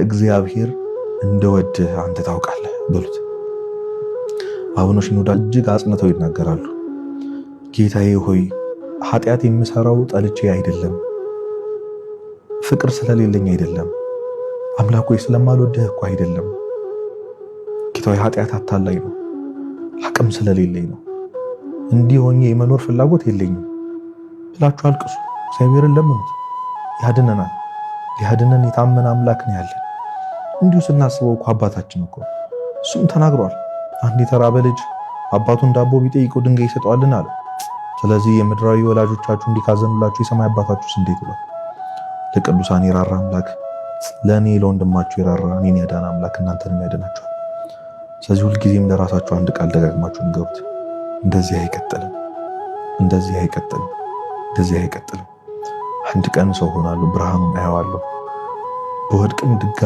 እግዚአብሔር እንደወድህ አንተ ታውቃለህ በሉት። አቡነ ሽኖዳ እጅግ አጽንተው ይናገራሉ። ጌታዬ ሆይ ኃጢአት የምሰራው ጠልቼ አይደለም፣ ፍቅር ስለሌለኝ አይደለም፣ አምላክ ሆይ ስለማልወድህ እኮ አይደለም። ጌታዬ ኃጢአት አታላይ ነው፣ አቅም ስለሌለኝ ነው፣ እንዲህ ሆኜ የመኖር ፍላጎት የለኝም ብላችሁ አልቅሱ። እግዚአብሔርን ለምኑት፣ ያድነናል። ሊያድነን የታመነ አምላክ ነው ያለን። እንዲሁ ስናስበው እኮ አባታችን እኮ እሱም ተናግሯል። አንድ የተራበ ልጅ አባቱን ዳቦ ቢጠይቀው ድንጋይ ይሰጠዋልን አለ። ስለዚህ የምድራዊ ወላጆቻችሁ እንዲካዘኑላችሁ የሰማይ አባታችሁስ እንዴት ብሏል? ለቅዱሳን የራራ አምላክ ለእኔ ለወንድማችሁ የራራ እኔን ያዳነ አምላክ እናንተንም ያድናችኋል። ስለዚህ ሁልጊዜም ለራሳችሁ አንድ ቃል ደጋግማችሁ ንገሩት። እንደዚህ አይቀጥልም፣ እንደዚህ አይቀጥልም፣ እንደዚህ አይቀጥልም። አንድ ቀን ሰው ሆናለሁ፣ ብርሃኑን አየዋለሁ፣ በወድቅም ድጋሚ